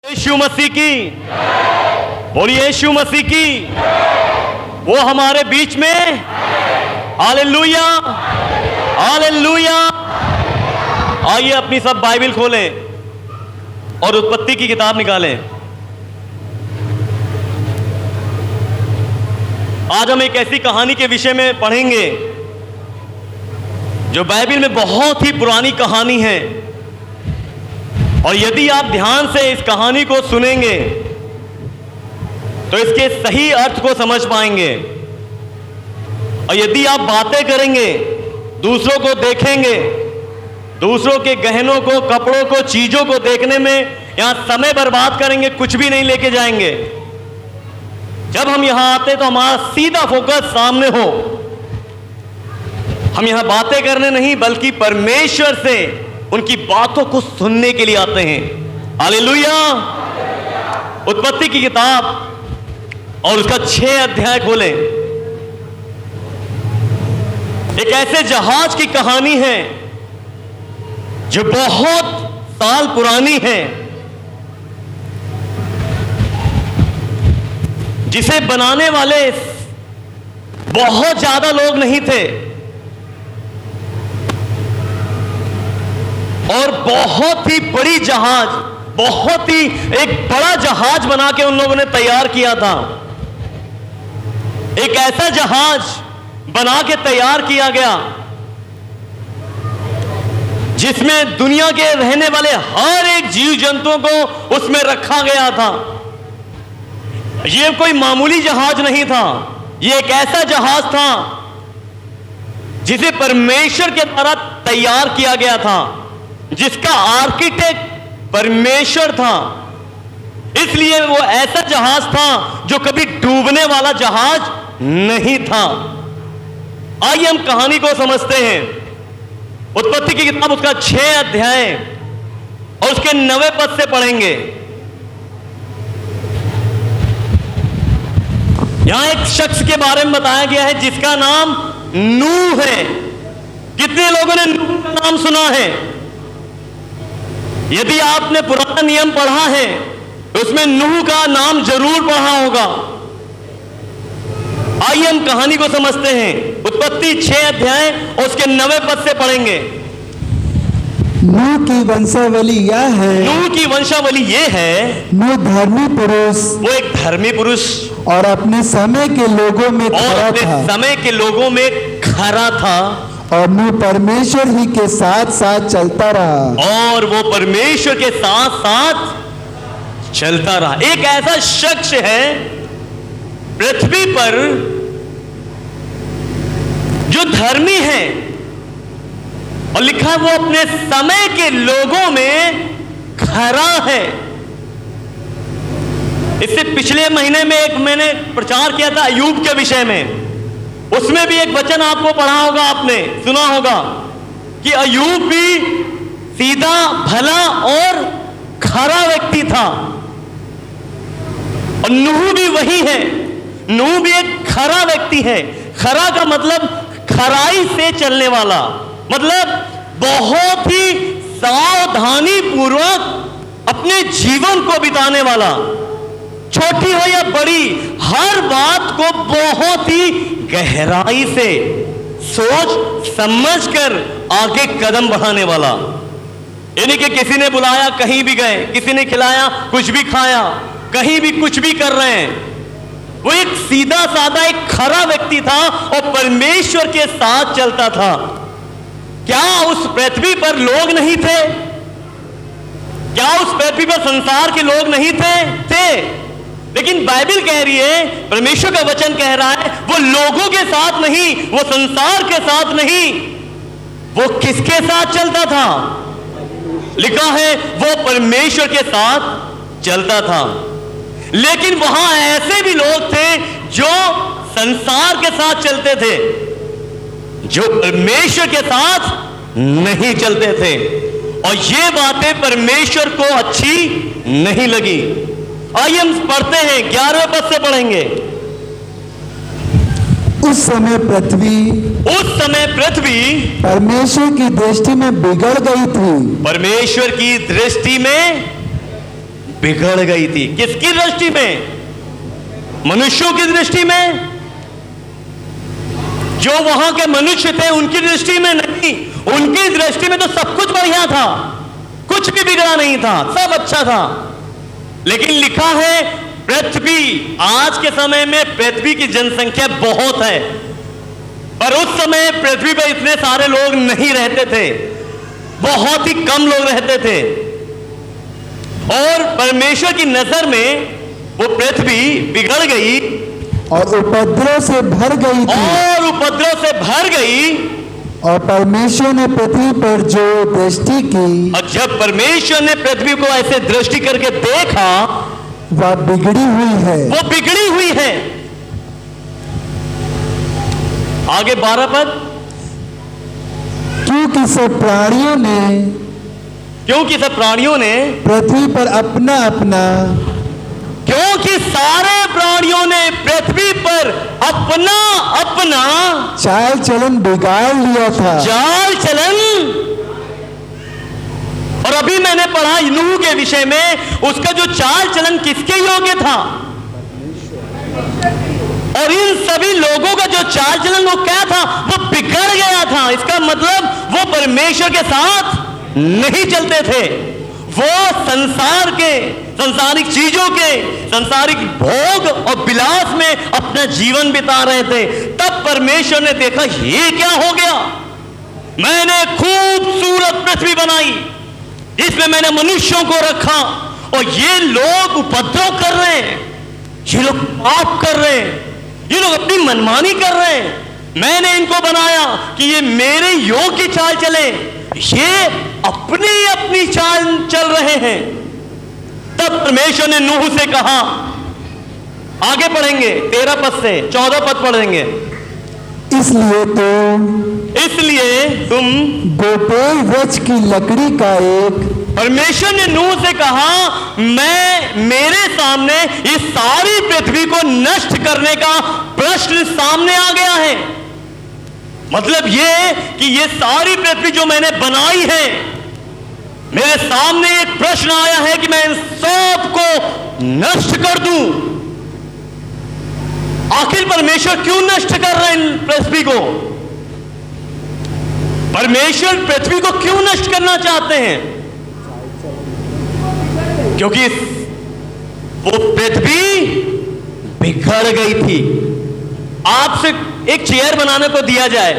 यीशु मसीह की बोलिए, यीशु मसीह की वो हमारे बीच में। Hallelujah, hallelujah. आइए अपनी सब बाइबल खोलें और उत्पत्ति की किताब निकालें। आज हम एक ऐसी कहानी के विषय में पढ़ेंगे जो बाइबल में बहुत ही पुरानी कहानी है, और यदि आप ध्यान से इस कहानी को सुनेंगे तो इसके सही अर्थ को समझ पाएंगे। और यदि आप बातें करेंगे, दूसरों को देखेंगे, दूसरों के गहनों को, कपड़ों को, चीजों को देखने में यहां समय बर्बाद करेंगे, कुछ भी नहीं लेके जाएंगे। जब हम यहां आते तो हमारा सीधा फोकस सामने हो। हम यहां बातें करने नहीं बल्कि परमेश्वर से उनकी बातों को सुनने के लिए आते हैं। हालेलुया। उत्पत्ति की किताब और उसका 6 अध्याय खोलें। एक ऐसे जहाज की कहानी है जो बहुत साल पुरानी है, जिसे बनाने वाले बहुत ज्यादा लोग नहीं थे और बहुत ही बड़ी जहाज, बहुत ही एक बड़ा जहाज बना के उन लोगों ने तैयार किया था। एक ऐसा जहाज बना के तैयार किया गया जिसमें दुनिया के रहने वाले हर एक जीव जंतुओं को उसमें रखा गया था। यह कोई मामूली जहाज नहीं था, यह एक ऐसा जहाज था जिसे परमेश्वर के द्वारा तैयार किया गया था, जिसका आर्किटेक्ट परमेश्वर था। इसलिए वो ऐसा जहाज था जो कभी डूबने वाला जहाज नहीं था। आइए हम कहानी को समझते हैं। उत्पत्ति की किताब उसका 6 अध्याय और उसके 9वें पद से पढ़ेंगे। यहां एक शख्स के बारे में बताया गया है जिसका नाम नूह है। कितने लोगों ने नूह का नाम सुना है? यदि आपने पुराना नियम पढ़ा है तो उसमें नूह का नाम जरूर पढ़ा होगा। आइए हम कहानी को समझते हैं। उत्पत्ति 6 अध्याय और उसके 9वें पद से पढ़ेंगे। नूह की वंशावली यह है, नूह की वंशावली ये है, नूह धर्मी पुरुष, वो एक धर्मी पुरुष और अपने समय के लोगों में और खरा अपने था, समय के लोगों में खरा था, और नूह परमेश्वर ही के साथ साथ चलता रहा, और वो परमेश्वर के साथ साथ चलता रहा। एक ऐसा शख्स है पृथ्वी पर जो धर्मी है, और लिखा है वो अपने समय के लोगों में खरा है। इससे पिछले महीने में एक मैंने प्रचार किया था अय्यूब के विषय में। उसमें भी एक वचन आपको पढ़ा होगा, आपने सुना होगा कि अय्यूब भी सीधा, भला और खरा व्यक्ति था, और नूह भी वही है। नूह भी एक खरा व्यक्ति है। खरा का मतलब खराई से चलने वाला, मतलब बहुत ही सावधानी पूर्वक अपने जीवन को बिताने वाला। छोटी हो या बड़ी, हर बात को बहुत ही गहराई से सोच समझकर आगे कदम बढ़ाने वाला। यानी कि किसी ने बुलाया, कहीं भी गए, किसी ने खिलाया, कुछ भी खाया, कहीं भी कुछ भी कर रहे हैं। वो एक सीधा साधा एक खरा व्यक्ति था और परमेश्वर के साथ चलता था। क्या उस पृथ्वी पर लोग नहीं थे? क्या उस पृथ्वी पर संसार के लोग नहीं थे? लेकिन बाइबल कह रही है, परमेश्वर का वचन कह रहा है, वो लोगों के साथ नहीं, वो संसार के साथ नहीं, वो किसके साथ चलता था? लिखा है वो परमेश्वर के साथ चलता था। लेकिन वहां ऐसे भी लोग थे जो संसार के साथ चलते थे, जो परमेश्वर के साथ नहीं चलते थे, और ये बातें परमेश्वर को अच्छी नहीं लगी। आइए हम पढ़ते हैं, 11वें पद से पढ़ेंगे। उस समय पृथ्वी परमेश्वर की दृष्टि में बिगड़ गई थी, परमेश्वर की दृष्टि में बिगड़ गई थी। किसकी दृष्टि में? मनुष्यों की दृष्टि में। जो वहां के मनुष्य थे उनकी दृष्टि में नहीं, उनकी दृष्टि में तो सब कुछ बढ़िया था, कुछ भी बिगड़ा नहीं था, सब अच्छा था। लेकिन लिखा है पृथ्वी, आज के समय में पृथ्वी की जनसंख्या बहुत है, पर उस समय पृथ्वी पर इतने सारे लोग नहीं रहते थे, बहुत ही कम लोग रहते थे। और परमेश्वर की नजर में वो पृथ्वी बिगड़ गई और उपद्रव से भर गई थी। और उपद्रव से भर गई। और परमेश्वर ने पृथ्वी पर जो दृष्टि की, और जब परमेश्वर ने पृथ्वी को ऐसे दृष्टि करके देखा, वह बिगड़ी हुई है। वो बिगड़ी हुई है। आगे 12 पद, क्योंकि सब प्राणियों ने, क्योंकि सब प्राणियों ने, पृथ्वी पर अपना अपना, क्योंकि सारे प्राणियों ने पृथ्वी पर अपना अपना चाल चलन बिगाड़ लिया था। चाल चलन। और अभी मैंने पढ़ा नूह के विषय में, उसका जो चाल चलन किसके योग्य था? और इन सभी लोगों का जो चाल चलन वो क्या था? वो बिगड़ गया था। इसका मतलब वो परमेश्वर के साथ नहीं चलते थे, वो संसार के, संसारिक चीजों के, संसारिक भोग और विलास में अपना जीवन बिता रहे थे। तब परमेश्वर ने देखा ये क्या हो गया, मैंने खूबसूरत पृथ्वी बनाई, इसमें मैंने मनुष्यों को रखा, और ये लोग उपद्रव कर रहे हैं, ये लोग पाप कर रहे हैं, ये लोग अपनी मनमानी कर रहे हैं। मैंने इनको बनाया कि ये मेरे योग्य चाल चले, ये अपनी अपनी चाल चल रहे हैं। तब परमेश्वर ने नूह से कहा, आगे पढ़ेंगे 13 पद से 14 पद पढ़ेंगे। इसलिए तुम गोपेल वृक्ष की लकड़ी का एक, परमेश्वर ने नूह से कहा, मैं, मेरे सामने इस सारी पृथ्वी को नष्ट करने का प्रश्न सामने आ गया है। मतलब ये कि ये सारी पृथ्वी जो मैंने बनाई है, मेरे सामने एक प्रश्न आया है कि मैं इन सब को नष्ट कर दूं। आखिर परमेश्वर क्यों नष्ट कर रहे हैं पृथ्वी को? परमेश्वर पृथ्वी को क्यों नष्ट करना चाहते हैं? क्योंकि वो पृथ्वी बिगड़ गई थी। आपसे एक चेयर बनाने को दिया जाए,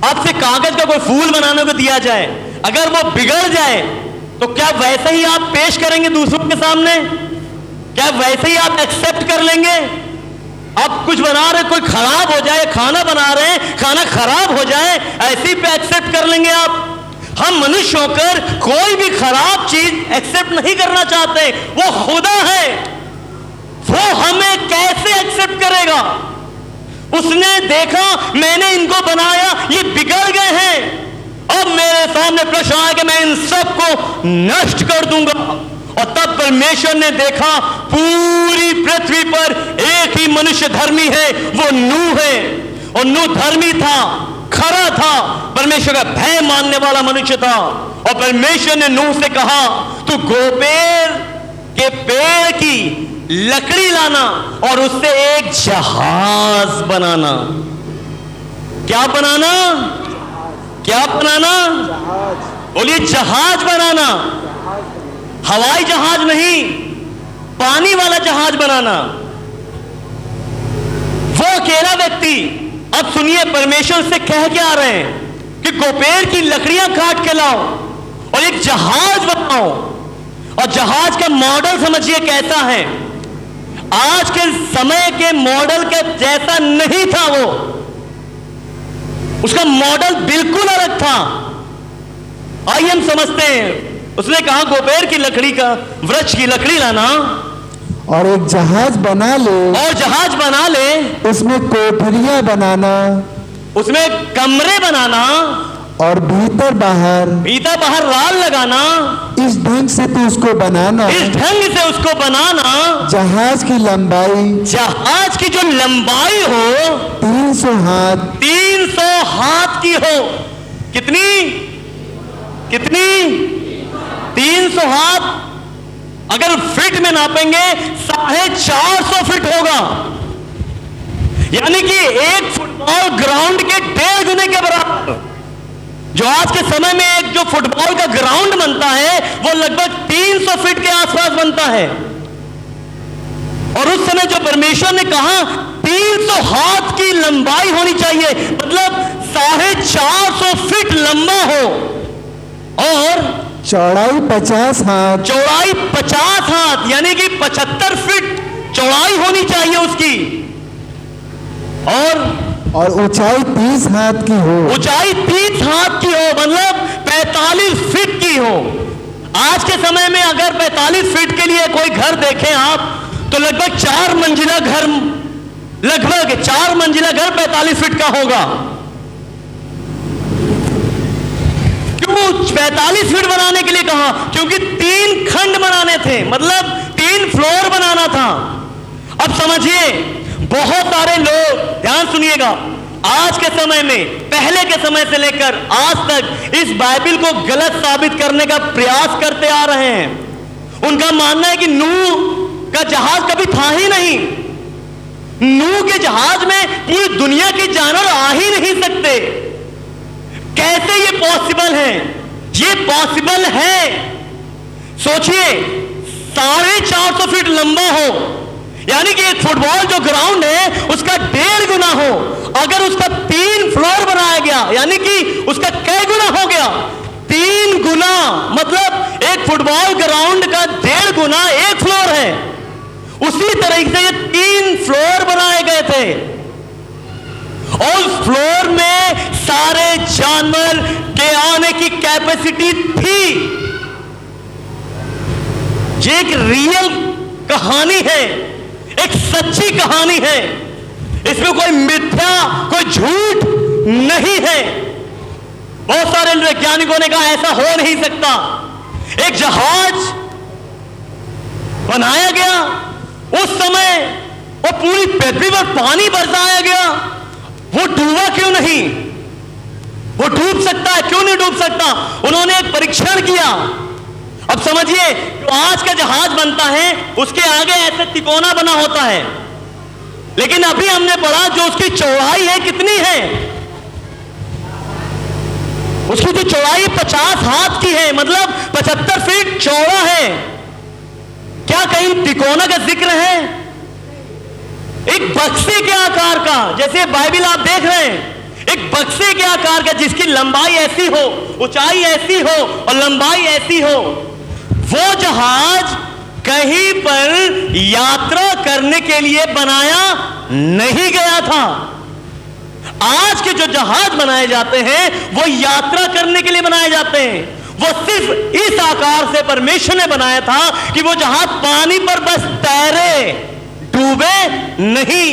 आपसे कागज का कोई फूल बनाने को दिया जाए, अगर वो बिगड़ जाए तो क्या वैसे ही आप पेश करेंगे दूसरों के सामने? क्या वैसे ही आप एक्सेप्ट कर लेंगे? आप कुछ बना रहे, कोई खराब हो जाए, खाना बना रहे हैं, खाना खराब हो जाए, ऐसे ही पे एक्सेप्ट कर लेंगे आप? हम मनुष्य होकर कोई भी खराब चीज एक्सेप्ट नहीं करना चाहते। वो खुदा है, वो हमें कैसे एक्सेप्ट करेगा? उसने देखा मैंने इनको बनाया, ये बिगड़ गए हैं, अब मेरे सामने प्रश्न आया कि मैं इन सबको नष्ट कर दूंगा। और तब परमेश्वर ने देखा पूरी पृथ्वी पर एक ही मनुष्य धर्मी है, वो नूह है। और नूह धर्मी था, खरा था, परमेश्वर का भय मानने वाला मनुष्य था। और परमेश्वर ने नूह से कहा, तू गोपेर के पेड़ की लकड़ी लाना और उससे एक जहाज बनाना। क्या बनाना? क्या बनाना? बोलिए, जहाज बनाना। हवाई जहाज नहीं, पानी वाला जहाज बनाना। वो अकेला व्यक्ति, अब सुनिए परमेश्वर से कह के आ रहे हैं कि गोपेर की लकड़ियां काट के लाओ और एक जहाज बनाओ। और जहाज का मॉडल समझिए कैसा है, आज के समय के मॉडल के जैसा नहीं था वो, उसका मॉडल बिल्कुल अलग था। आइए हम समझते हैं। उसने कहा गोपेर की लकड़ी का, वृक्ष की लकड़ी लाना और एक जहाज बना ले, और जहाज बना ले, उसमें कोठरियां बनाना, उसमें कमरे बनाना, और भीतर बाहर राल लगाना। इस ढंग से तू उसको बनाना, इस ढंग से उसको बनाना। जहाज की लंबाई, जहाज की जो लंबाई हो 300 हाथ, 300 हाथ की हो। कितनी? 300 हाथ। अगर फीट में नापेंगे 450 फीट होगा, यानी कि एक फुटबॉल ग्राउंड के 1.5 गुने के बराबर। जो आज के समय में एक जो फुटबॉल का ग्राउंड बनता है वो लगभग 300 फीट के आसपास बनता है। और उस समय जो परमेश्वर ने कहा 300 हाथ की लंबाई होनी चाहिए, मतलब 450 फीट लंबा हो और चौड़ाई 50 हाथ, चौड़ाई 50 हाथ, यानी कि 75 फीट चौड़ाई होनी चाहिए उसकी, और ऊंचाई 30 हाथ की हो। ऊंचाई 30 हाथ की हो, मतलब 45 फीट की हो। आज के समय में अगर 45 फीट के लिए कोई घर देखें आप, तो लगभग 4 मंजिला घर, लगभग 4 मंजिला घर 45 फीट का होगा। क्यों 45 फीट बनाने के लिए कहा? क्योंकि 3 खंड बनाने थे, मतलब 3 फ्लोर बनाना था। अब समझिए, बहुत सारे लोग, ध्यान सुनिएगा, आज के समय में, पहले के समय से लेकर आज तक इस बाइबल को गलत साबित करने का प्रयास करते आ रहे हैं। उनका मानना है कि नूह का जहाज कभी था ही नहीं, नूह के जहाज में पूरी दुनिया के जानवर आ ही नहीं सकते। कैसे ये पॉसिबल है? ये पॉसिबल है। सोचिए, 450 फीट लंबा हो, यानी कि एक फुटबॉल जो ग्राउंड है उसका 1.5 गुना हो, अगर उसका 3 फ्लोर बनाया गया, यानी कि उसका कै गुना हो गया? 3 गुना, मतलब एक फुटबॉल ग्राउंड का 1.5 गुना 1 फ्लोर है। उसी तरीके से ये 3 फ्लोर बनाए गए थे, और उस फ्लोर में सारे जानवर के आने की कैपेसिटी थी। ये एक रियल कहानी है, एक सच्ची कहानी है, इसमें कोई मिथ्या, कोई झूठ नहीं है। बहुत सारे वैज्ञानिकों ने कहा ऐसा हो नहीं सकता। एक जहाज बनाया गया, उस समय वो पूरी पृथ्वी पर पानी बरसाया गया, वो डूबा क्यों नहीं? वो डूब सकता है, क्यों नहीं डूब सकता? उन्होंने एक परीक्षण किया। अब समझिए, जो आज का जहाज बनता है उसके आगे ऐसे तिकोना बना होता है, लेकिन अभी हमने पढ़ा जो उसकी चौड़ाई है कितनी है? उसकी जो चौड़ाई 50 हाथ की है, मतलब 75 फीट चौड़ा है। क्या कहीं तिकोना का जिक्र है? एक बक्से के आकार का, जैसे बाइबल आप देख रहे हैं, एक बक्से के आकार का, जिसकी लंबाई ऐसी हो, ऊंचाई ऐसी हो और लंबाई ऐसी हो। वो जहाज कहीं पर यात्रा करने के लिए बनाया नहीं गया था। आज के जो जहाज बनाए जाते हैं वो यात्रा करने के लिए बनाए जाते हैं। वो सिर्फ इस आकार से परमेश्वर ने बनाया था कि वो जहाज पानी पर बस तैरे, डूबे नहीं।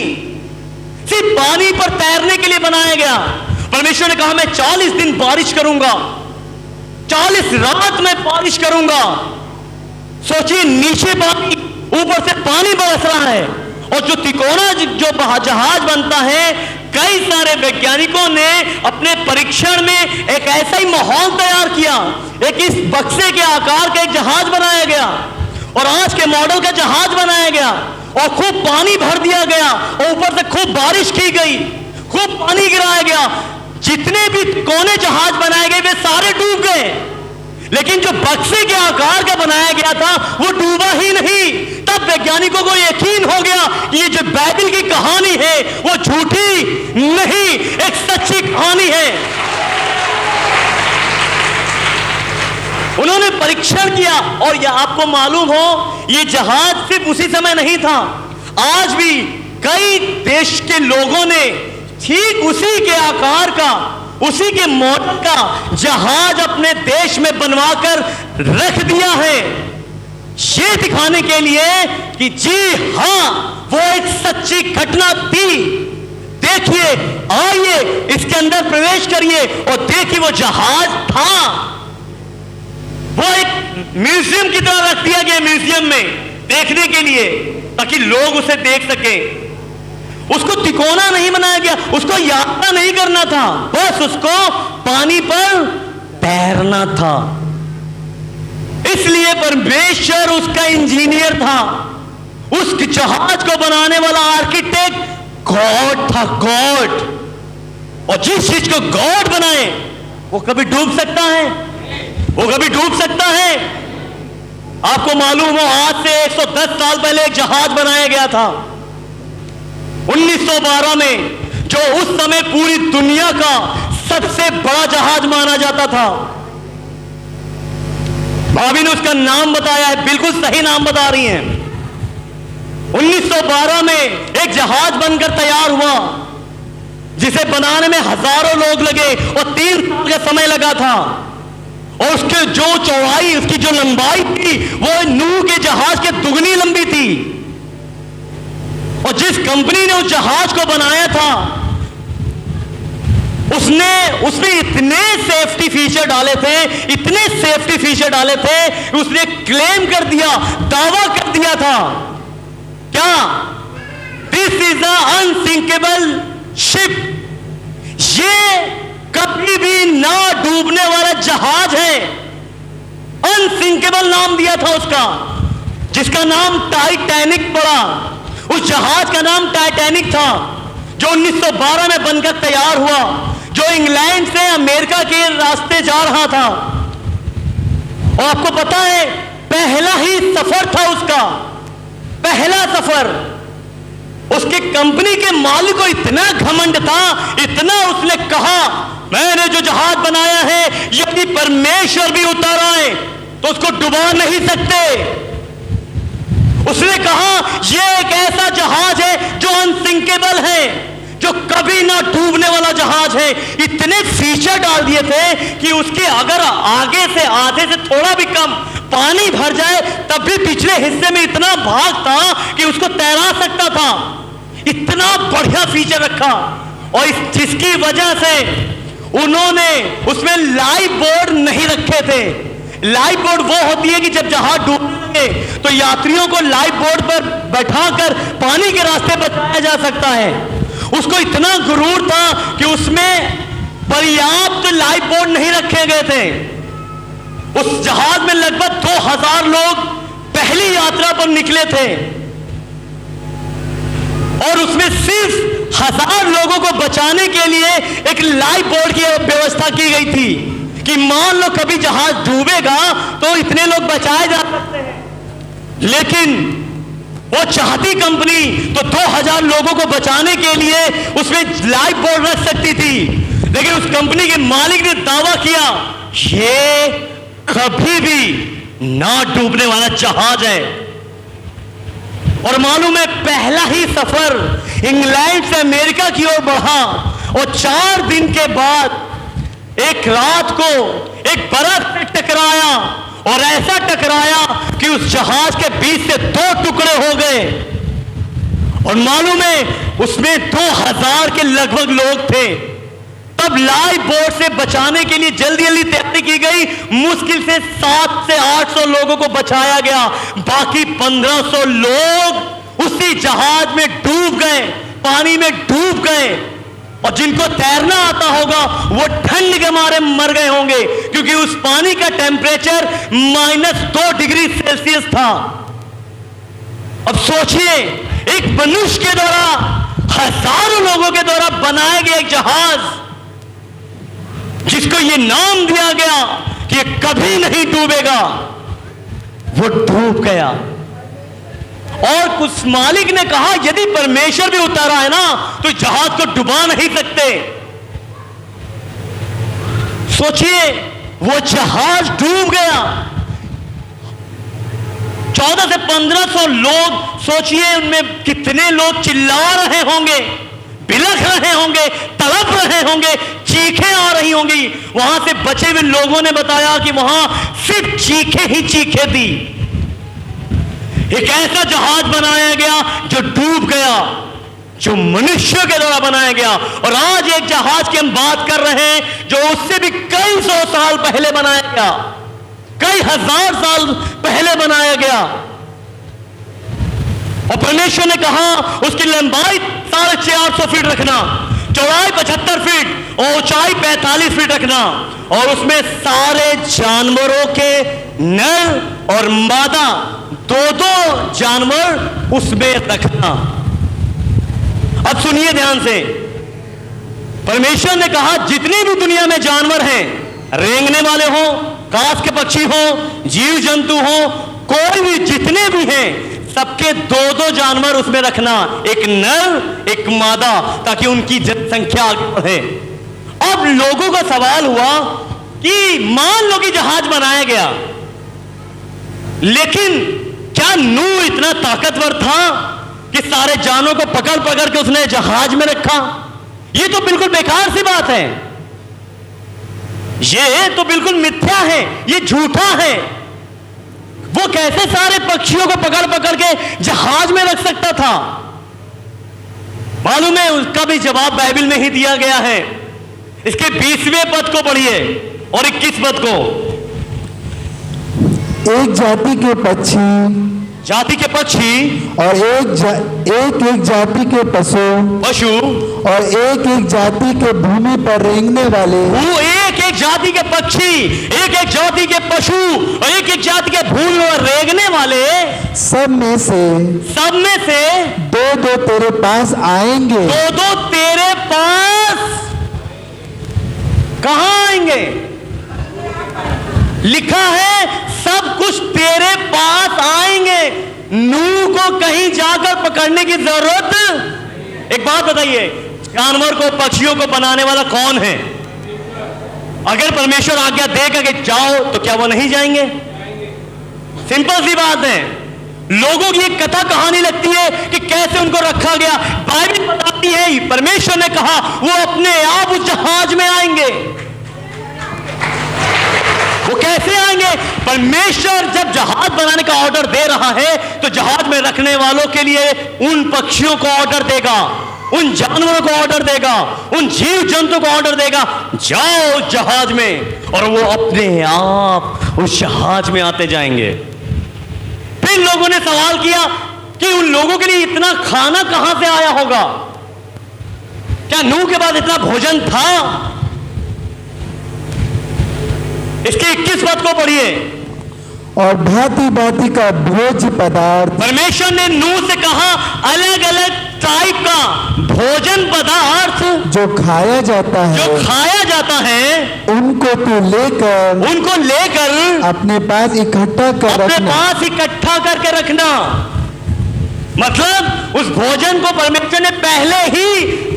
सिर्फ पानी पर तैरने के लिए बनाया गया। परमेश्वर ने कहा मैं 40 दिन बारिश करूंगा, 40 रात में बारिश करूंगा। सोचिए, नीचे पानी, ऊपर से पानी बरस रहा है, और जो तिकोना जो जहाज बनता है, कई सारे वैज्ञानिकों ने अपने परीक्षण में एक ऐसा ही माहौल तैयार किया। एक इस बक्से के आकार का एक जहाज बनाया गया, और आज के मॉडल का जहाज बनाया गया, और खूब पानी भर दिया गया, और ऊपर से खूब बारिश की गई, खूब पानी गिराया गया। जितने भी तिकोने जहाज बनाए गए वे सारे डूब गए, लेकिन जो बक्से के आकार का बनाया गया था वो डूबा ही नहीं। तब वैज्ञानिकों को यकीन हो गया कि ये जो बाइबल की कहानी है वो झूठी नहीं, एक सच्ची कहानी है। उन्होंने परीक्षण किया, और यह आपको मालूम हो, ये जहाज सिर्फ उसी समय नहीं था, आज भी कई देश के लोगों ने ठीक उसी के आकार का, उसी के मॉडल का जहाज अपने देश में बनवाकर रख दिया है, ये दिखाने के लिए कि जी हां, वो एक सच्ची घटना थी। देखिए, आइए इसके अंदर प्रवेश करिए और देखिए वो जहाज था। वो एक म्यूजियम की तरह रख दिया गया, म्यूजियम में देखने के लिए, ताकि लोग उसे देख सकें। उसको तिकोना नहीं बनाया गया, उसको यात्रा नहीं करना था, बस उसको पानी पर तैरना था। इसलिए परमेश्वर उसका इंजीनियर था, उस जहाज को बनाने वाला आर्किटेक्ट गॉड था, गॉड। और जिस चीज को गॉड बनाए वो कभी डूब सकता है? वो कभी डूब सकता है? आपको मालूम हो, आज से 110 साल पहले एक जहाज बनाया गया था 1912 में, जो उस समय पूरी दुनिया का सबसे बड़ा जहाज माना जाता था। भाभी ने उसका नाम बताया है, बिल्कुल सही नाम बता रही हैं। 1912 में एक जहाज बनकर तैयार हुआ, जिसे बनाने में हजारों लोग लगे और 3 साल का समय लगा था। और उसके जो चौड़ाई, उसकी जो लंबाई थी, वो नूह के जहाज के दुगनी लंबी थी। और जिस कंपनी ने उस जहाज को बनाया था, उसने इतने सेफ्टी फीचर डाले थे, इतने सेफ्टी फीचर डाले थे, उसने क्लेम कर दिया, दावा कर दिया था, क्या? This is a unsinkable ship. ये कभी भी ना डूबने वाला जहाज है। अनसिंकेबल नाम दिया था उसका, जिसका नाम टाइटैनिक पड़ा। उस जहाज का नाम टाइटैनिक था, जो 1912 में बनकर तैयार हुआ, जो इंग्लैंड से अमेरिका के रास्ते जा रहा था। और आपको पता है, पहला ही सफर था उसका, पहला सफर। उसकी कंपनी के मालिक को इतना घमंड था, इतना उसने कहा, मैंने जो जहाज बनाया है, यदि परमेश्वर भी उतार आए तो उसको डुबा नहीं सकते। उसने कहा, यह एक ऐसा जहाज है जो अनसिंकेबल है, जो कभी ना डूबने वाला जहाज है। इतने फीचर डाल दिए थे कि उसके अगर आगे से आधे से थोड़ा भी कम पानी भर जाए, तब भी पिछले हिस्से में इतना भाग था कि उसको तैरा सकता था। इतना बढ़िया फीचर रखा। और जिसकी वजह से उन्होंने उसमें लाइफ बोर्ड नहीं रखे थे। लाइफ बोर्ड वो होती है कि जब जहाज डूबने लगे तो यात्रियों को लाइफ बोर्ड पर बैठाकर पानी के रास्ते बचाया जा सकता है। उसको इतना गुरूर था कि उसमें पर्याप्त लाइफ बोर्ड नहीं रखे गए थे। उस जहाज में लगभग 2000 लोग पहली यात्रा पर निकले थे, और उसमें सिर्फ 1000 लोगों को बचाने के लिए एक लाइफ बोर्ड की व्यवस्था की गई थी कि मान लो कभी जहाज डूबेगा तो इतने लोग बचाए जा सकते हैं। लेकिन वो चाहती कंपनी तो 2000 लोगों को बचाने के लिए उसमें लाइफ बोर्ड रख सकती थी, लेकिन उस कंपनी के मालिक ने दावा किया, ये कभी भी ना डूबने वाला जहाज है। और मालूम है, पहला ही सफर इंग्लैंड से अमेरिका की ओर बढ़ा, और 4 दिन के बाद एक रात को एक बर्फ से टकराया, और ऐसा टकराया कि उस जहाज के बीच से 2 टुकड़े हो गए। और मालूम है, उसमें 2000 के लगभग लोग थे। तब लाइफ बोट से बचाने के लिए जल्दी जल्दी तैयारी की गई। मुश्किल से 700 से 800 लोगों को बचाया गया। बाकी 1500 लोग उसी जहाज में डूब गए, पानी में डूब गए। और जिनको तैरना आता होगा वो ठंड के मारे मर गए होंगे, क्योंकि उस पानी का टेम्परेचर -2 डिग्री सेल्सियस था। अब सोचिए, एक मनुष्य के द्वारा, हजारों लोगों के द्वारा बनाया गया एक जहाज, जिसको ये नाम दिया गया कि कभी नहीं डूबेगा, वो डूब गया। और उस मालिक ने कहा, यदि परमेश्वर भी उतारा है ना, तो जहाज को डुबा नहीं सकते। सोचिए, वो जहाज डूब गया। 1400 से 1500 लोग, सोचिए उनमें कितने लोग चिल्ला रहे होंगे, बिलख रहे होंगे, तड़प रहे होंगे, चीखें आ रही होंगी। वहां से बचे हुए लोगों ने बताया कि वहां सिर्फ चीखें ही चीखें थी। एक ऐसा जहाज बनाया गया जो डूब गया, जो मनुष्य के द्वारा बनाया गया। और आज एक जहाज की हम बात कर रहे हैं जो उससे भी कई 100 साल पहले बनाया गया, कई 1000 साल पहले बनाया गया। और परमेश्वर ने कहा उसकी लंबाई 450 फीट रखना, चौड़ाई 75 फीट और ऊंचाई 45 फीट रखना, और उसमें सारे जानवरों के नर और मादा दो जानवर उसमें रखना। अब सुनिए ध्यान से, परमेश्वर ने कहा जितने भी दुनिया में जानवर हैं, रेंगने वाले हो, काश के पक्षी हो, जीव जंतु हो, कोई भी जितने भी हैं, सबके दो जानवर उसमें रखना, एक नर एक मादा, ताकि उनकी जनसंख्या आगे बढ़े। अब लोगों का सवाल हुआ कि मान लो कि जहाज बनाया गया, लेकिन क्या नूह इतना ताकतवर था कि सारे जानवरों को पकड़ पकड़ के उसने जहाज में रखा? यह तो बिल्कुल बेकार सी बात है, यह तो बिल्कुल मिथ्या है, यह झूठा है। वो कैसे सारे पक्षियों को पकड़ पकड़ के जहाज में रख सकता था? मालूम है, उसका भी जवाब बाइबल में ही दिया गया है। इसके 20वें पद को पढ़िए और 21 पद को। एक जाति के पक्षी जाति के पक्षी और एक जाति के पशु और एक जाति के भूमि पर रेंगने वाले, वो एक जाति के पक्षी, एक जाति के पशु और एक जाति के भूमि पर रेंगने वाले, सब में से दो तेरे पास आएंगे। दो तेरे पास कहां आएंगे? लिखा है सब कुछ तेरे पास आएंगे। नूह को कहीं जाकर पकड़ने की जरूरत। एक बात बताइए, जानवर को पक्षियों को बनाने वाला कौन है? अगर परमेश्वर आज्ञा देगा कि जाओ, तो क्या वो नहीं जाएंगे? सिंपल सी बात है। लोगों की एक कथा कहानी लगती है कि कैसे उनको रखा गया। बाइबल बताती है परमेश्वर ने कहा वो अपने आप उस जहाज में आएंगे। वो कैसे आएंगे? परमेश्वर जब जहाज बनाने का ऑर्डर दे रहा है, तो जहाज में रखने वालों के लिए उन पक्षियों को ऑर्डर देगा, उन जानवरों को ऑर्डर देगा, उन जीव जंतु को ऑर्डर देगा, जाओ जहाज में, और वो अपने आप उस जहाज में आते जाएंगे। फिर लोगों ने सवाल किया कि उन लोगों के लिए इतना खाना कहां से आया होगा? क्या नूह के बाद इतना भोजन था? इसके 21 पद को पढ़िए। और भांति भांति का भोज्य पदार्थ, परमेश्वर ने नूह से कहा अलग अलग टाइप का भोजन पदार्थ जो खाया जाता है, उनको लेकर अपने पास इकट्ठा करके रखना। मतलब उस भोजन को परमेश्वर ने पहले ही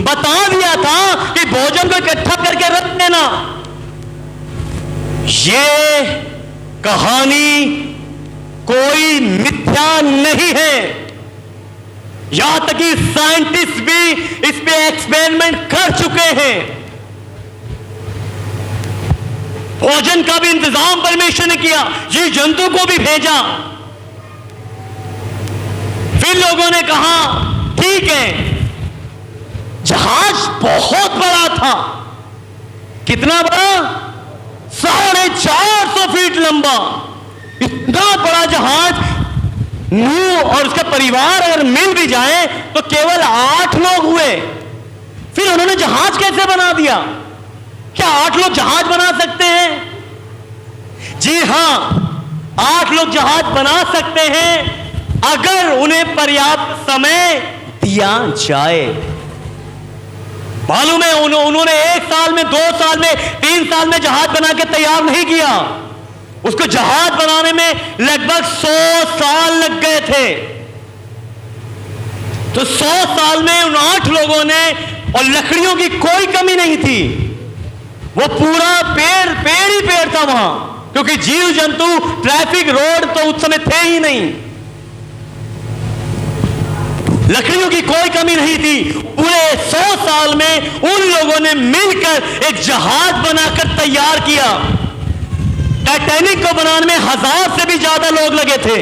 बता दिया था कि भोजन को इकट्ठा करके रख देना। ये कहानी कोई मिथ्या नहीं है। यहां तक कि साइंटिस्ट भी इस पे एक्सपेरिमेंट कर चुके हैं। भोजन का भी इंतजाम परमेश्वर ने किया, जीव जंतु को भी भेजा। फिर लोगों ने कहा ठीक है, जहाज बहुत बड़ा था। कितना बड़ा? 450 फीट लंबा। इतना बड़ा जहाज, नूह और उसका परिवार अगर मिल भी जाए तो केवल 8 लोग हुए। फिर उन्होंने जहाज कैसे बना दिया? क्या 8 लोग जहाज बना सकते हैं? जी हां, 8 लोग जहाज बना सकते हैं अगर उन्हें पर्याप्त समय दिया जाए। मालूम है, उन्होंने 1 साल में, 2 साल में, 3 साल में जहाज बना के तैयार नहीं किया। उसको जहाज बनाने में लगभग 100 साल लग गए थे। तो 100 साल में उन 8 लोगों ने, और लकड़ियों की कोई कमी नहीं थी, वो पूरा पेड़ ही पेड़ था वहां, क्योंकि जीव जंतु, ट्रैफिक, रोड तो उस समय थे ही नहीं। लकड़ियों की कोई कमी नहीं थी। पूरे 100 साल में उन लोगों ने मिलकर एक जहाज बनाकर तैयार किया। टाइटैनिक को बनाने में 1000 से भी ज्यादा लोग लगे थे।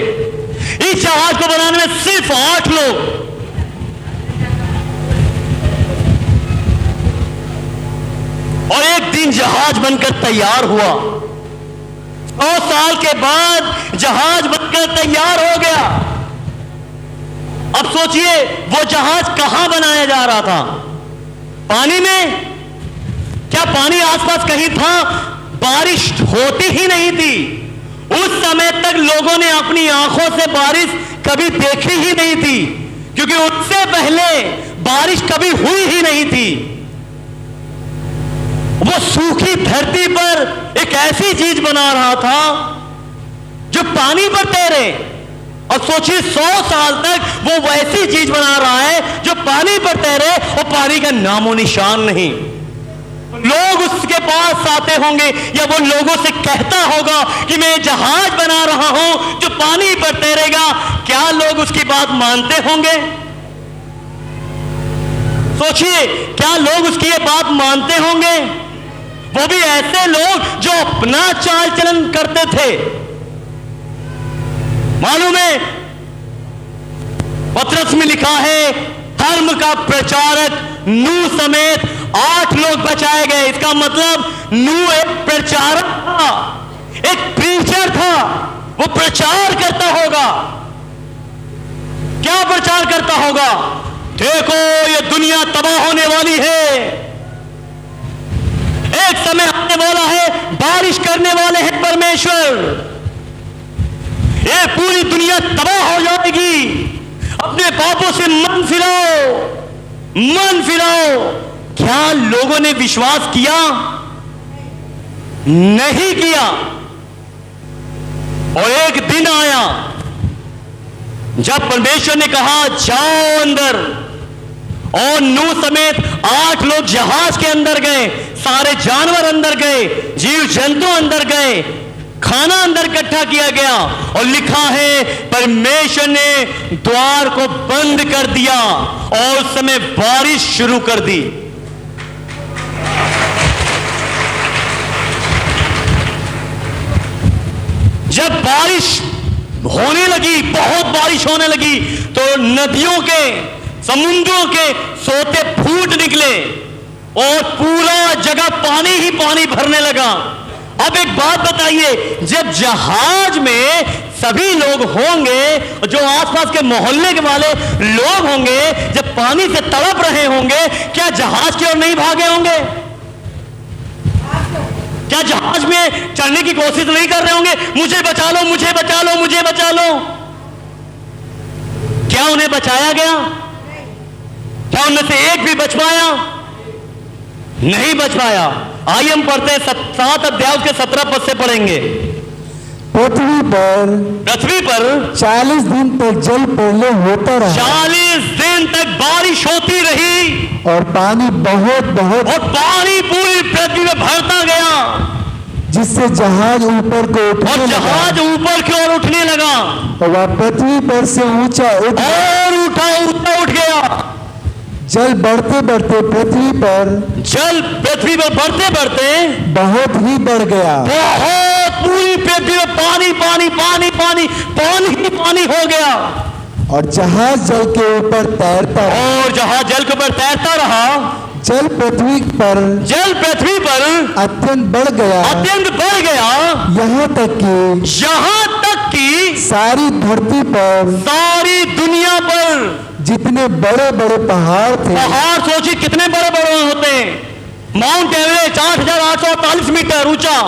इस जहाज को बनाने में सिर्फ 8 लोग। और एक दिन जहाज बनकर तैयार हुआ। 100 साल के बाद जहाज बनकर तैयार हो गया। अब सोचिए, वो जहाज कहां बनाया जा रहा था? पानी में? क्या पानी आसपास कहीं था? बारिश होती ही नहीं थी। उस समय तक लोगों ने अपनी आंखों से बारिश कभी देखी ही नहीं थी, क्योंकि उससे पहले बारिश कभी हुई ही नहीं थी। वो सूखी धरती पर एक ऐसी चीज बना रहा था जो पानी पर तैरे। और सोचिए 100 साल तक वो वैसी चीज बना रहा है जो पानी पर तैरे और पानी का नामो निशान नहीं। लोग उसके पास आते होंगे या वो लोगों से कहता होगा कि मैं जहाज बना रहा हूं जो पानी पर तैरेगा। क्या लोग उसकी बात मानते होंगे? सोचिए, क्या लोग उसकी ये बात मानते होंगे? वो भी ऐसे लोग जो अपना चाल चलन करते थे। मालूम है, पत्रस में लिखा है धर्म का प्रचारक नूह समेत 8 लोग बचाए गए। इसका मतलब नूह एक प्रचारक था, एक प्रीचर था। वो प्रचार करता होगा। क्या प्रचार करता होगा? देखो, ये दुनिया तबाह होने वाली है, एक समय आने वाला है, बारिश करने वाले हैं परमेश्वर, ये पूरी दुनिया तबाह हो जाएगी। अपने पापों से मन फिराओ, मन फिराओ। क्या लोगों ने विश्वास किया? नहीं किया। और एक दिन आया जब परमेश्वर ने कहा जाओ अंदर, और नूह समेत 8 लोग जहाज के अंदर गए। सारे जानवर अंदर गए, जीव जंतु अंदर गए, खाना अंदर इकट्ठा किया गया। और लिखा है परमेश्वर ने द्वार को बंद कर दिया और उस समय बारिश शुरू कर दी। जब बारिश होने लगी, बहुत बारिश होने लगी, तो नदियों के, समुद्रों के सोते फूट निकले और पूरा जगह पानी ही पानी भरने लगा। अब एक बात बताइए, जब जहाज में सभी लोग होंगे, जो आसपास के मोहल्ले के वाले लोग होंगे, जब पानी से तड़प रहे होंगे, क्या जहाज की ओर नहीं भागे होंगे? क्या जहाज में चढ़ने की कोशिश नहीं कर रहे होंगे? मुझे बचा लो, मुझे बचा लो, मुझे बचा लो। क्या उन्हें बचाया गया? क्या उनमें से एक भी बच पाया? नहीं बच पाया। आइए हम पढ़ते हैं 7 अध्याय उसके 17 पद से पढ़ेंगे। पृथ्वी पर 40 दिन तक जल प्रलय होता रहा। 40 दिन तक बारिश होती रही और पानी बहुत और पानी पूरी पृथ्वी में भरता गया, जिससे जहाज ऊपर को उठने और जहाज ऊपर की ओर उठने लगा। और वह पृथ्वी पर से ऊंचा उठ उठ गया। जल बढ़ते बढ़ते पृथ्वी पर बढ़ते बढ़ते बहुत ही बढ़ गया। बहुत पूरी पृथ्वी में पानी पानी पानी पानी पानी ही पानी हो गया। और जहाज जल के ऊपर तैरता रहा। और जहाज जल के ऊपर तैरता रहा। जल पृथ्वी पर अत्यंत बढ़ गया, यहाँ तक कि सारी धरती पर, सारी दुनिया पर जितने बड़े बड़े पहाड़ थे। पहाड़ सोचिए कितने बड़े बड़े होते हैं। माउंट एवरेस्ट 8,848 मीटर ऊंचा,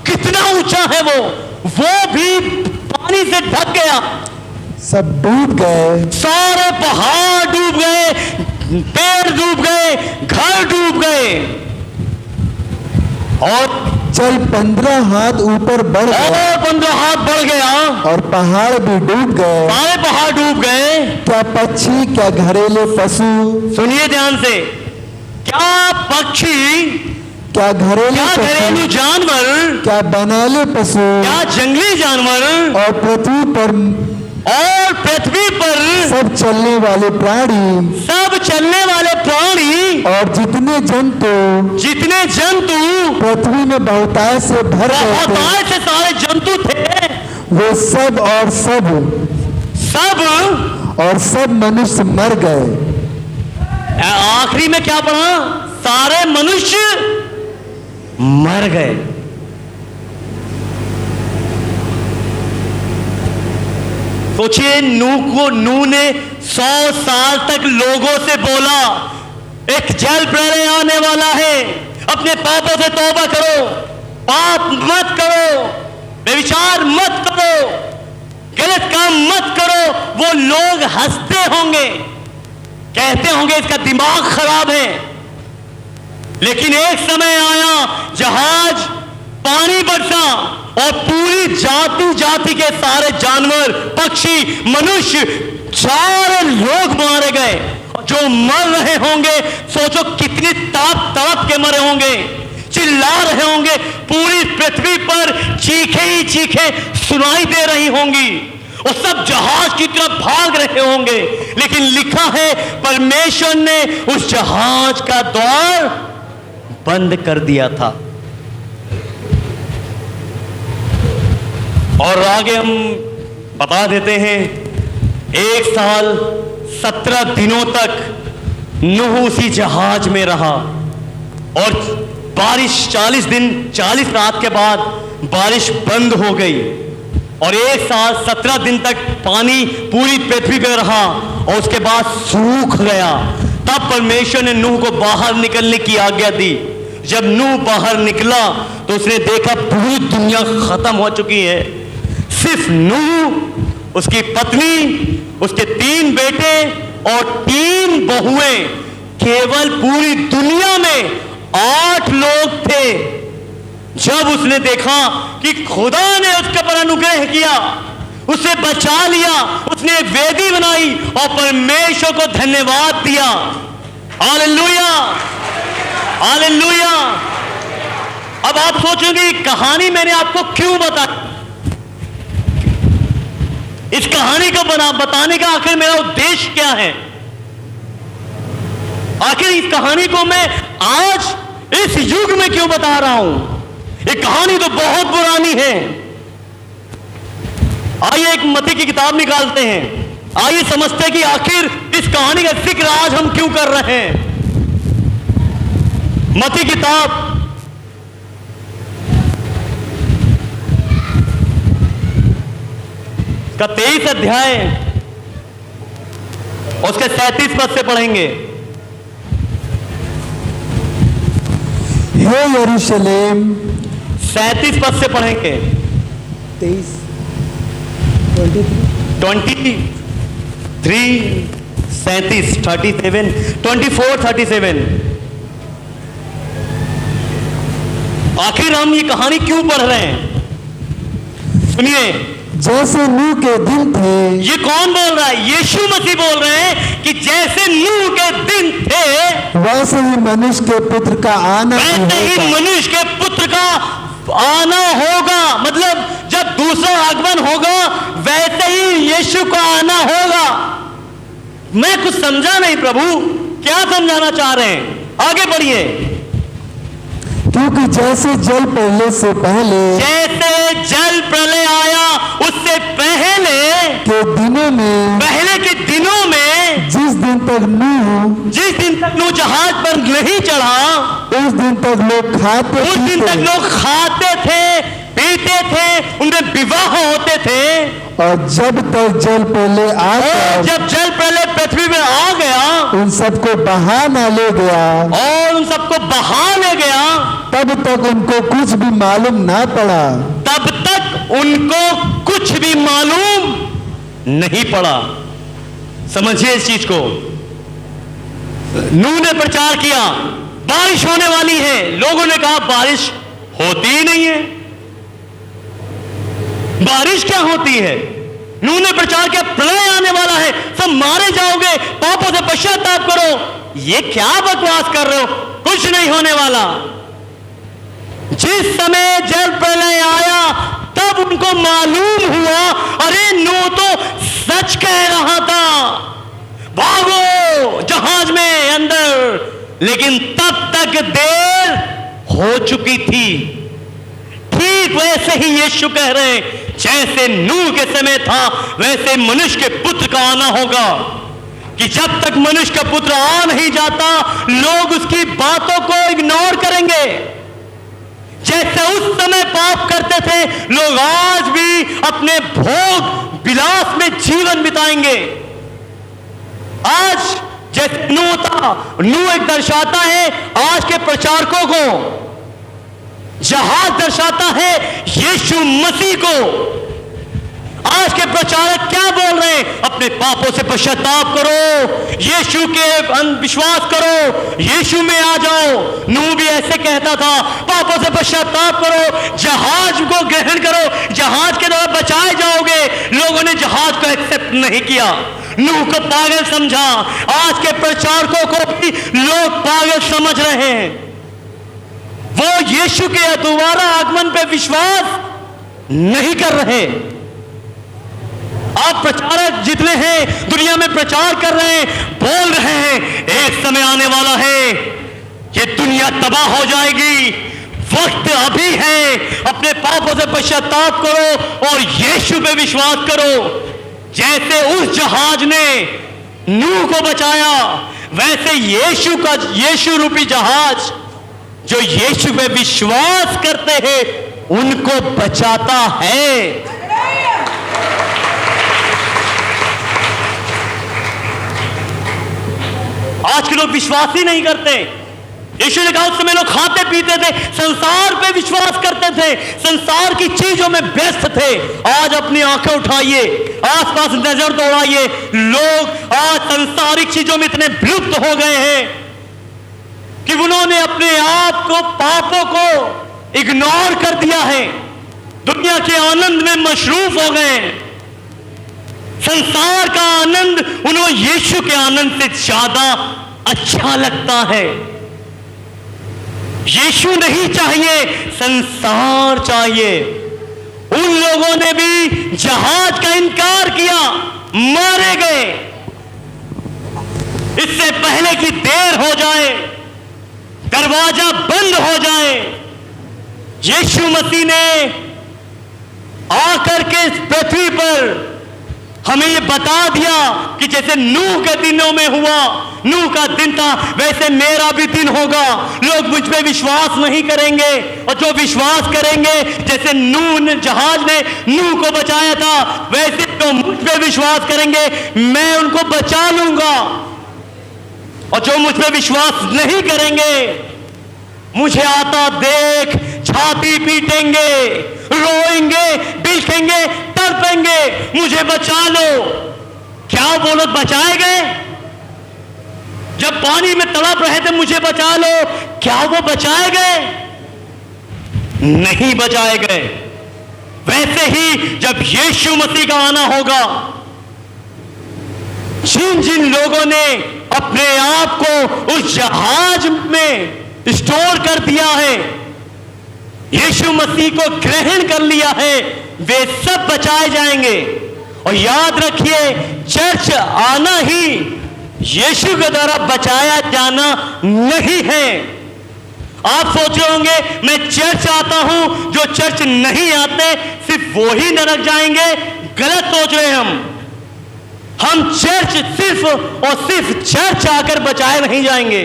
कितना ऊंचा है वो भी पानी से ढक गया। सब डूब गए, सारे पहाड़ डूब गए, पेड़ डूब गए, घर डूब गए। और जल 15 हाथ ऊपर बढ़ गया, और 15 हाथ बढ़ गया, और पहाड़ भी डूब गए, सारे पहाड़ डूब गए। क्या पक्षी, क्या घरेलू पशु, सुनिए ध्यान से, क्या पक्षी, क्या घरेलू जानवर, क्या वनैले पशु, क्या जंगली जानवर, और पृथ्वी पर सब चलने वाले प्राणी, और जितने जंतु पृथ्वी में बहुतायत से भर गए थे, सारे जंतु थे, वो सब मनुष्य मर गए। आखिरी में क्या पढ़ा? सारे मनुष्य मर गए। सोचिए, नूह ने 100 साल तक लोगों से बोला एक जल प्रलय आने वाला है, अपने पापों से तौबा करो, पाप मत करो, व्यभिचार मत करो, गलत काम मत करो, वो लोग हंसते होंगे, कहते होंगे इसका दिमाग खराब है। लेकिन एक समय आया, जहाज पानी बरसा और पूरी जाति जाति के सारे जानवर, पक्षी, मनुष्य, सारे लोग मारे गए। जो मर रहे होंगे, सोचो कितनी तड़प तड़प के मरे होंगे, चिल्ला रहे होंगे, पूरी पृथ्वी पर चीखे ही चीखे सुनाई दे रही होंगी, और सब जहाज की तरफ भाग रहे होंगे। लेकिन लिखा है परमेश्वर ने उस जहाज का द्वार बंद कर दिया था। और आगे हम बता देते हैं, 1 साल 17 दिनों तक नूह उसी जहाज में रहा, और बारिश 40 दिन 40 रात के बाद बारिश बंद हो गई, और 1 साल 17 दिन तक पानी पूरी पृथ्वी पर रहा, और उसके बाद सूख गया। तब परमेश्वर ने नूह को बाहर निकलने की आज्ञा दी। जब नूह बाहर निकला तो उसने देखा पूरी दुनिया खत्म हो चुकी है। सिर्फ नूह, उसकी पत्नी, उसके 3 बेटे और 3 बहुएं, केवल पूरी दुनिया में 8 लोग थे। जब उसने देखा कि खुदा ने उसके पर अनुग्रह किया, उसे बचा लिया, उसने एक वेदी बनाई और परमेश्वर को धन्यवाद दिया। Hallelujah, hallelujah. अब आप सोचोगे कहानी मैंने आपको क्यों बताई, इस कहानी को बताने का आखिर मेरा उद्देश्य क्या है? आखिर इस कहानी को मैं आज इस युग में क्यों बता रहा हूं? ये कहानी तो बहुत पुरानी है। आइए एक मत्ती की किताब निकालते हैं, आइए समझते हैं कि आखिर इस कहानी का जिक्र आज हम क्यों कर रहे हैं। मत्ती किताब का 23 अध्याय उसके 37 पद से पढ़ेंगे। हे यरूशलेम, 37 पद से पढ़ेंगे। 23 23 37 37 24 37। आखिर हम ये कहानी क्यों पढ़ रहे हैं? सुनिए, जैसे नूह के दिन थे। ये कौन बोल रहा है? यीशु मसीह बोल रहे हैं कि जैसे नूह के दिन थे, वैसे ही मनुष्य के पुत्र का आना, वैसे ही मनुष्य के पुत्र का आना होगा। मतलब जब दूसरा आगमन होगा, वैसे ही यीशु का आना होगा। मैं कुछ समझा नहीं प्रभु, क्या समझाना चाह रहे हैं? आगे बढ़िए। क्योंकि जैसे जल प्रलय से पहले, जैसे जल प्रलय आया उससे पहले के दिनों में, पहले के दिनों में, जिस दिन तक नूह जहाज पर नहीं चढ़ा, उस दिन तक लोग खाते, उस दिन तक लोग खाते थे, पीते थे, उनमें विवाह होते थे। और जब तक जल प्रलय आया, जब जल प्रलय पृथ्वी में आ गया, उन सबको बहा न ले गया, और उन सबको बहा ले गया, तब तक उनको कुछ भी मालूम ना पड़ा। तब तक उनको कुछ भी मालूम नहीं पड़ा। समझिए इस चीज को। नूह ने प्रचार किया बारिश होने वाली है, लोगों ने कहा बारिश होती ही नहीं है। बारिश क्या होती है? नूह ने प्रचार किया प्रलय आने वाला है, सब मारे जाओगे, पापों से पश्चाताप करो। ये क्या बकवास कर रहे हो, कुछ नहीं होने वाला। जिस समय जल प्रलय आया तब उनको मालूम हुआ, अरे नूह तो सच कह रहा था, भागो जहाज में अंदर। लेकिन तब तक देर हो चुकी थी। ठीक वैसे ही यीशु कह रहे हैं, जैसे नूह के समय था वैसे मनुष्य के पुत्र का आना होगा। कि जब तक मनुष्य का पुत्र आ नहीं जाता, लोग उसकी बातों को इग्नोर करेंगे। जैसे उस समय पाप करते थे, लोग आज भी अपने भोग विलास में जीवन बिताएंगे। आज जैसे नूह था, नूह एक दर्शाता है आज के प्रचारकों को। जहाज दर्शाता है यीशु मसीह को। आज के प्रचारक क्या बोल रहे हैं? अपने पापों से पश्चाताप करो, यीशु के विश्वास करो, यीशु में आ जाओ। नूह भी ऐसे कहता था, पापों से पश्चाताप करो, जहाज को ग्रहण करो, जहाज के द्वारा बचाए जाओगे। लोगों ने जहाज को एक्सेप्ट नहीं किया, नूह को पागल समझा। आज के प्रचारकों को भी लोग पागल समझ रहे हैं। वो यीशु के दोबारा आगमन पे विश्वास नहीं कर रहे। आप प्रचारक जितने हैं दुनिया में प्रचार कर रहे हैं, बोल रहे हैं एक समय आने वाला है, ये दुनिया तबाह हो जाएगी, वक्त अभी है, अपने पापों से पश्चाताप करो और यीशु पे विश्वास करो। जैसे उस जहाज ने नूह को बचाया, वैसे यीशु रूपी जहाज जो यीशु पे विश्वास करते हैं उनको बचाता है। आज के लोग विश्वास ही नहीं करते। यीशु ने कहा उस समय लोग खाते पीते थे, संसार पे विश्वास करते थे, संसार की चीजों में व्यस्त थे। आज अपनी आंखें उठाइए, आसपास नजर दौड़ाइए, लोग आज सांसारिक चीजों में इतने विलुप्त हो गए हैं कि उन्होंने अपने आप को, पापों को इग्नोर कर दिया है, दुनिया के आनंद में मशरूफ हो गए हैं। संसार का आनंद उन्हें यीशु के आनंद से ज्यादा अच्छा लगता है। यीशु नहीं चाहिए, संसार चाहिए। उन लोगों ने भी जहाज का इनकार किया, मारे गए। इससे पहले कि देर हो जाए, दरवाजा बंद हो जाए, यीशु मसीह ने आकर के इस पृथ्वी पर हमें ये बता दिया कि जैसे नूह के दिनों में हुआ, नूह का दिन था, वैसे मेरा भी दिन होगा। लोग मुझ पे विश्वास नहीं करेंगे, और जो विश्वास करेंगे, जैसे नूह जहाज ने नूह को बचाया था, वैसे तो मुझ पे विश्वास करेंगे, मैं उनको बचा लूंगा। और जो मुझ पे विश्वास नहीं करेंगे, मुझे आता देख छाती पीटेंगे, रोएंगे, बिलखेंगे, तड़पेंगे, मुझे बचा लो। क्या वो लोग बचाए गए? जब पानी में तड़प रहे थे, मुझे बचा लो, क्या वो बचाए गए? नहीं बचाए गए। वैसे ही जब यीशु मसीह का आना होगा, जिन जिन लोगों ने अपने आप को उस जहाज में स्टोर कर दिया है, यीशु मसीह को ग्रहण कर लिया है, वे सब बचाए जाएंगे। और याद रखिए, चर्च आना ही यीशु के द्वारा बचाया जाना नहीं है। आप सोच रहे होंगे मैं चर्च आता हूं, जो चर्च नहीं आते सिर्फ वो ही नरक जाएंगे। गलत सोच रहे हैं हम चर्च सिर्फ और सिर्फ चर्च आकर बचाए नहीं जाएंगे।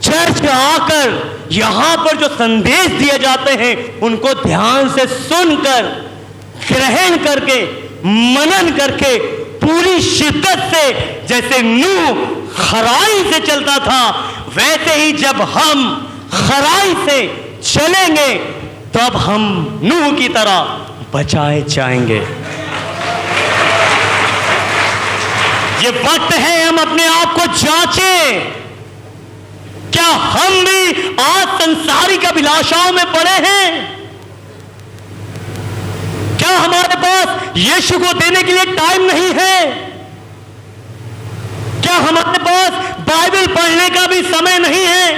चर्च आकर यहां पर जो संदेश दिए जाते हैं उनको ध्यान से सुनकर, ग्रहण करके, मनन करके, पूरी शिद्दत से, जैसे नूह खराई से चलता था, वैसे ही जब हम खराई से चलेंगे तब हम नूह की तरह बचाए जाएंगे। ये वक्त है हम अपने आप को जांचें। क्या हम भी आज संसारिक अभिलाषाओं में पड़े हैं? क्या हमारे पास यीशु को देने के लिए टाइम नहीं है? क्या हमारे पास बाइबल पढ़ने का भी समय नहीं है?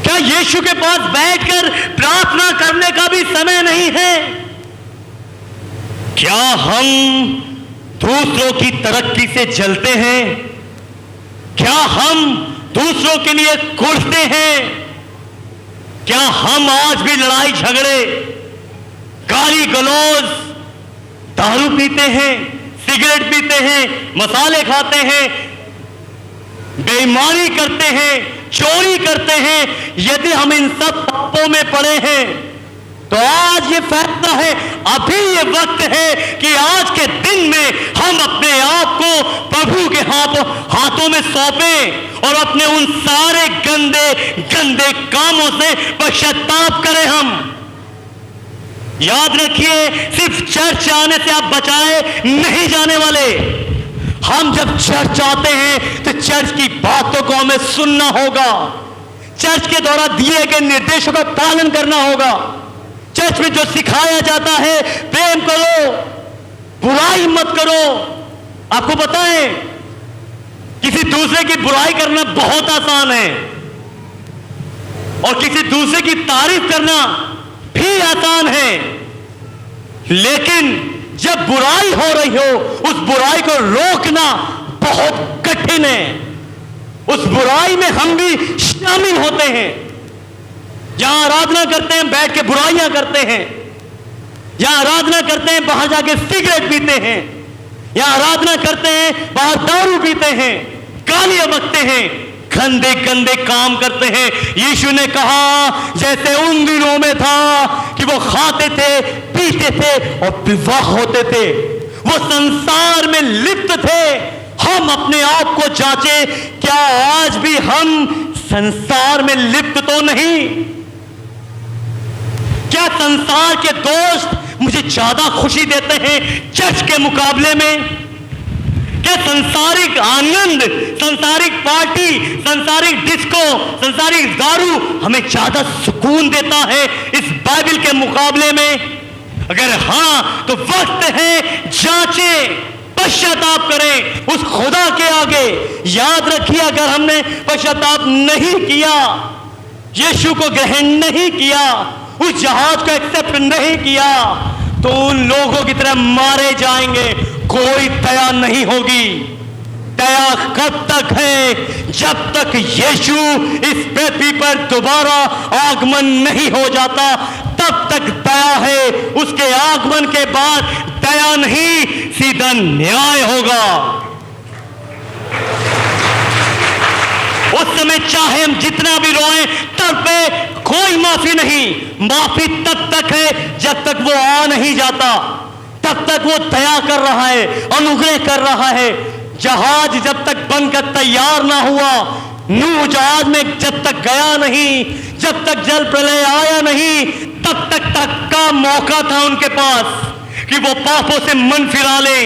क्या यीशु के पास बैठकर प्रार्थना करने का भी समय नहीं है? क्या हम दूसरों की तरक्की से जलते हैं? क्या हम दूसरों के लिए कुर्ते हैं? क्या हम आज भी लड़ाई झगड़े, गाली गलौज, दारू पीते हैं, सिगरेट पीते हैं, मसाले खाते हैं, बेईमानी करते हैं, चोरी करते हैं? यदि हम इन सब पापों में पड़े हैं तो आज ये फैसला है, अभी ये वक्त है कि आज के दिन में हम अपने आप को प्रभु प्रभु के हाथों में सौंपें और अपने उन सारे गंदे गंदे कामों से पश्चाताप करें। हम याद रखिए, सिर्फ चर्च आने से आप बचाए नहीं जाने वाले। हम जब चर्च आते हैं तो चर्च की बातों को हमें सुनना होगा, चर्च के द्वारा दिए गए निर्देशों का पालन करना होगा। चर्च में जो सिखाया जाता है, प्रेम करो, बुराई मत करो। आपको पता है, किसी दूसरे की बुराई करना बहुत आसान है और किसी दूसरे की तारीफ करना भी आसान है, लेकिन जब बुराई हो रही हो उस बुराई को रोकना बहुत कठिन है। उस बुराई में हम भी शामिल होते हैं। जहां आराधना करते हैं बैठ के बुराइयां करते हैं, जहां आराधना करते हैं बाहर जाके सिगरेट पीते हैं, यहां आराधना करते हैं बाहर दारू पीते हैं, गालियां बकते हैं, गंदे गंदे काम करते हैं। यीशु ने कहा जैसे उन दिनों में था कि वो खाते थे, पीते थे और विवाह होते थे, वो संसार में लिप्त थे। हम अपने आप को जांचे, क्या आज भी हम संसार में लिप्त तो नहीं? क्या संसार के दोस्त मुझे ज्यादा खुशी देते हैं चर्च के मुकाबले में? क्या संसारिक आनंद, संसारिक पार्टी, संसारिक डिस्को, संसारिक दारू हमें ज्यादा सुकून देता है इस बाइबल के मुकाबले में? अगर हाँ तो वक्त है जांचें, पश्चाताप करें उस खुदा के आगे। याद रखिए, अगर हमने पश्चाताप नहीं किया, यीशु को ग्रहण नहीं किया, उस जहाज को एक्सेप्ट नहीं किया, तो उन लोगों की तरह मारे जाएंगे। कोई दया नहीं होगी। दया कब तक है? जब तक यीशु इस पृथ्वी पर दोबारा आगमन नहीं हो जाता, तब तक दया है। उसके आगमन के बाद दया नहीं, सीधा न्याय होगा। उस समय चाहे हम जितना भी रोएं, तब पे कोई माफी नहीं। माफी तब तक है जब तक वो आ नहीं जाता, तब तक वो दया कर रहा है, अनुग्रह कर रहा है। जहाज जब तक बनकर तैयार ना हुआ, नूह जहाज में जब तक गया नहीं, जब तक जल प्रलय आया नहीं, तब तक का मौका था उनके पास कि वो पापों से मन फिरा ले,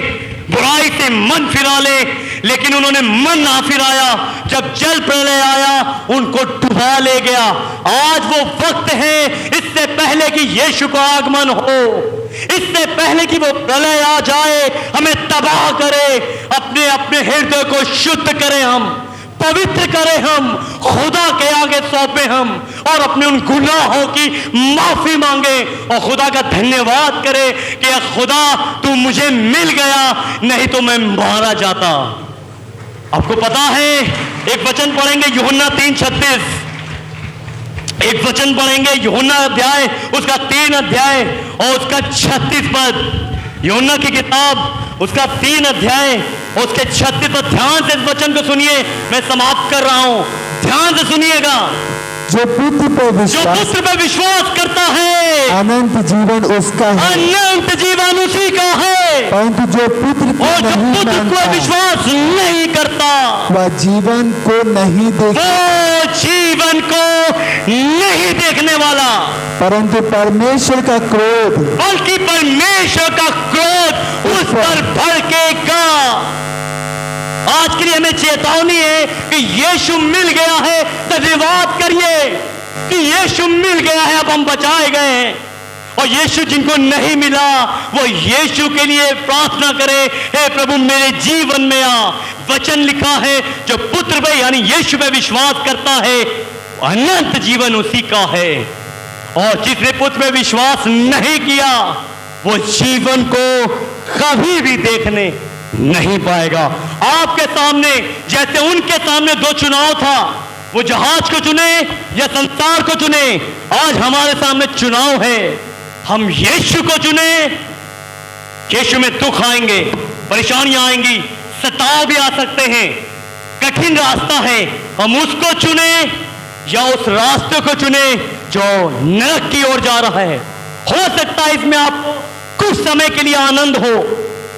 बुराई से मन फिरा ले, लेकिन उन्होंने मन ना फिराया। जब जल प्रलय आया उनको डुबा ले गया। आज वो वक्त है, इससे पहले कि यीशु का आगमन हो, इससे पहले कि वो प्रलय आ जाए, हमें तबाह करे, अपने अपने हृदय को शुद्ध करें, हम पवित्र करें, हम खुदा के आगे सौंपे हम, और अपने उन गुनाहों की माफी मांगे और खुदा का धन्यवाद करें कि खुदा तू मुझे मिल गया, नहीं तो मैं मारा जाता। आपको पता है, एक वचन पढ़ेंगे यूहन्ना 3:36, एक वचन पढ़ेंगे यूहन्ना अध्याय उसका 3 अध्याय और उसका 36 पद। यूहन्ना की किताब उसका 3 अध्याय और उसके 36 पद। ध्यान से इस वचन को सुनिए, मैं समाप्त कर रहा हूं, ध्यान से सुनिएगा। जो पुत्र पर विश्वास करता है, अनंत जीवन उसका है, अनंत जीवन उसी का है। परंतु जो पुत्र को विश्वास नहीं करता, वह जीवन को नहीं देखने वाला, परंतु परमेश्वर का क्रोध, बल्कि परमेश्वर का क्रोध उस पर भड़केगा। आज के लिए हमें चेतावनी है कि यीशु मिल गया है, धन्यवाद करिए कि यीशु मिल गया है, अब हम बचाए गए हैं। और यीशु जिनको नहीं मिला, वो यीशु के लिए प्रार्थना करे, हे प्रभु मेरे जीवन में आ। वचन लिखा है, जो पुत्र पे यानी यीशु पे विश्वास करता है, अनंत जीवन उसी का है, और जिसने पुत्र पे विश्वास नहीं किया, वो जीवन को कभी भी देखने नहीं पाएगा। आपके सामने, जैसे उनके सामने 2 चुनाव था, वो जहाज को चुने या संसार को चुने, आज हमारे सामने चुनाव है, हम यीशु को चुने। यीशु में दुख आएंगे, परेशानियां आएंगी, सताव भी आ सकते हैं, कठिन रास्ता है, हम उसको चुने या उस रास्ते को चुने जो नरक की ओर जा रहा है। हो सकता है इसमें आपको कुछ समय के लिए आनंद हो,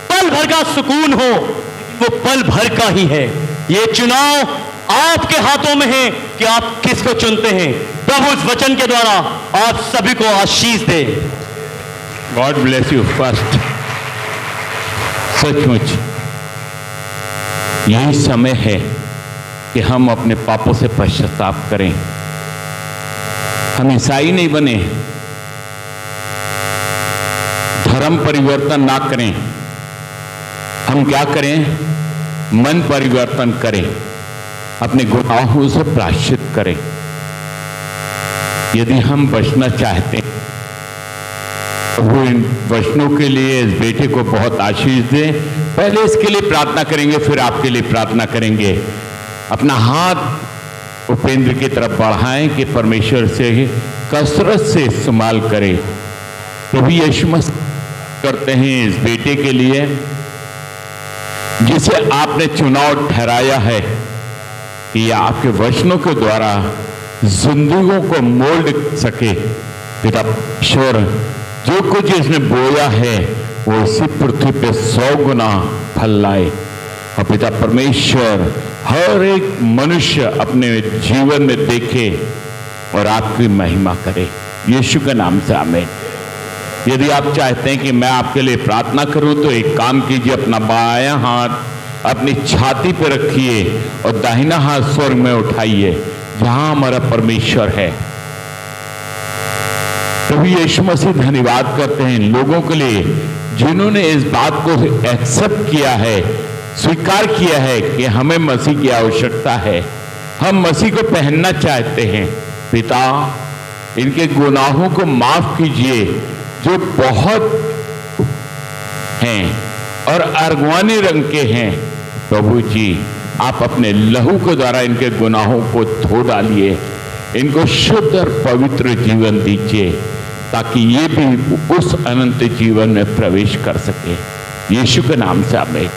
पल भर का सुकून हो, वो पल भर का ही है। ये चुनाव आपके हाथों में है कि आप किसको चुनते हैं। प्रभु इस वचन के द्वारा आप सभी को आशीष दे। God bless you. फर्स्ट सचमुच यही समय है कि हम अपने पापों से पश्चाताप करें। हम ईसाई नहीं बने, धर्म परिवर्तन ना करें। हम क्या करें? मन परिवर्तन करें, अपने गुनाहों से प्रायश्चित करें। यदि हम बचना चाहते हैं, प्रभु इन वचनों के लिए इस बेटे को बहुत आशीष दे। पहले इसके लिए प्रार्थना करेंगे, फिर आपके लिए प्रार्थना करेंगे। अपना हाथ उपेंद्र की तरफ बढ़ाएं कि परमेश्वर से कसरत से इस्तेमाल करें। प्रभु यीशु मसीह करते हैं इस बेटे के लिए जिसे आपने चुनाव ठहराया है कि यह आपके वचनों के द्वारा जिंदगियों को मोल्ड सके। पिता परमेश्वर, जो कुछ इसने बोया है वो इसी पृथ्वी पे 100 गुना फल लाए। और पिता परमेश्वर, हर एक मनुष्य अपने जीवन में देखे और आपकी महिमा करे। यीशु के नाम से आमीन। यदि आप चाहते हैं कि मैं आपके लिए प्रार्थना करूं तो एक काम कीजिए, अपना बायां हाथ अपनी छाती पर रखिए और दाहिना हाथ स्वर्ग में उठाइए जहां हमारा परमेश्वर है। प्रभु यीशु मसीह धन्यवाद करते हैं लोगों के लिए जिन्होंने इस बात को एक्सेप्ट किया है, स्वीकार किया है कि हमें मसीह की आवश्यकता है, हम मसीह को पहनना चाहते हैं। पिता, इनके गुनाहों को माफ कीजिए जो बहुत हैं और अर्गवानी रंग के हैं। प्रभु जी, आप अपने लहू के द्वारा इनके गुनाहों को धो डालिए, इनको शुद्ध और पवित्र जीवन दीजिए ताकि ये भी उस अनंत जीवन में प्रवेश कर सके। यीशु के नाम से आमीन।